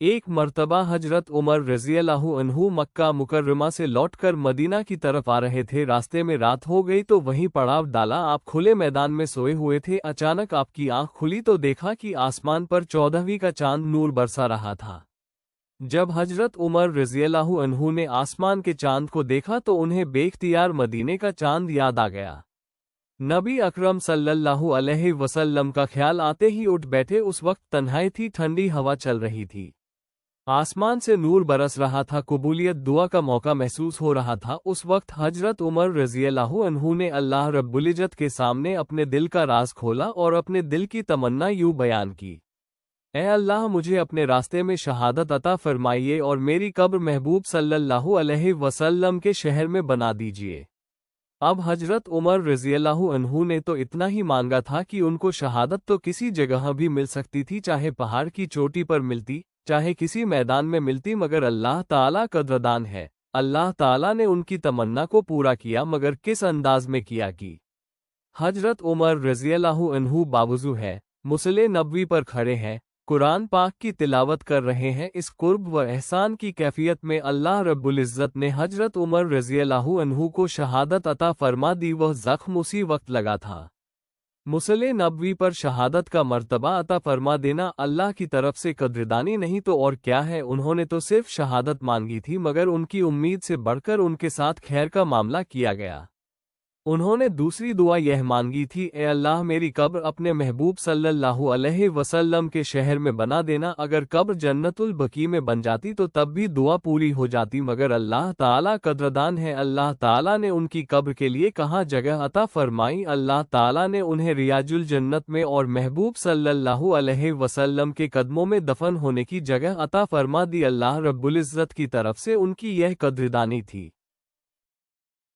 ایک مرتبہ حضرت عمر رضی اللہ عنہ مکہ مکرمہ سے لوٹ کر مدینہ کی طرف آ رہے تھے۔ راستے میں رات ہو گئی تو وہیں پڑاؤ ڈالا۔ آپ کھلے میدان میں سوئے ہوئے تھے۔ اچانک آپ کی آنکھ کھلی تو دیکھا کہ آسمان پر 14ویں کا چاند نور برسا رہا تھا۔ جب حضرت عمر رضی اللہ عنہ نے آسمان کے چاند کو دیکھا تو انہیں بے اختیار مدینے کا چاند یاد آ گیا۔ نبی اکرم صلی اللہ علیہ وسلم کا خیال آتے ہی اٹھ بیٹھے۔ اس وقت تنہائی تھی، ٹھنڈی ہوا چل رہی تھی، آسمان سے نور برس رہا تھا، قبولیت دعا کا موقع محسوس ہو رہا تھا۔ اس وقت حضرت عمر رضی اللہ عنہ نے اللہ رب العزت کے سامنے اپنے دل کا راز کھولا اور اپنے دل کی تمنا یوں بیان کی: اے اللہ، مجھے اپنے راستے میں شہادت عطا فرمائیے اور میری قبر محبوب صلی اللہ علیہ وسلم کے شہر میں بنا دیجیے۔ اب حضرت عمر رضی اللہ عنہ نے تو اتنا ہی مانگا تھا کہ ان کو شہادت تو کسی جگہ بھی مل سکتی تھی، چاہے پہاڑ کی چوٹی پر ملتی، چاہے کسی میدان میں ملتی، مگر اللہ تعالیٰ قدردان ہے۔ اللہ تعالیٰ نے ان کی تمنا کو پورا کیا، مگر کس انداز میں کیا کہ حضرت عمر رضی اللہ عنہ باوضو ہے، مصلی نبوی پر کھڑے ہیں، قرآن پاک کی تلاوت کر رہے ہیں۔ اس قرب و احسان کی کیفیت میں اللہ رب العزت نے حضرت عمر رضی اللہ عنہ کو شہادت عطا فرما دی۔ وہ زخم اسی وقت لگا تھا۔ مصلی نبوی پر شہادت کا مرتبہ عطا فرما دینا اللہ کی طرف سے قدردانی نہیں تو اور کیا ہے۔ انہوں نے تو صرف شہادت مانگی تھی، مگر ان کی امید سے بڑھ کر ان کے ساتھ خیر کا معاملہ کیا گیا۔ انہوں نے دوسری دعا یہ مانگی تھی: اے اللہ، میری قبر اپنے محبوب صلی اللہ علیہ وسلم کے شہر میں بنا دینا۔ اگر قبر جنت البقیع میں بن جاتی تو تب بھی دعا پوری ہو جاتی، مگر اللہ تعالیٰ قدردان ہے۔ اللہ تعالیٰ نے ان کی قبر کے لیے کہاں جگہ عطا فرمائی۔ اللہ تعالیٰ نے انہیں ریاض الجنت میں اور محبوب صلی اللہ علیہ وسلم کے قدموں میں دفن ہونے کی جگہ عطا فرما دی۔ اللہ رب العزت کی طرف سے ان کی یہ قدردانی تھی۔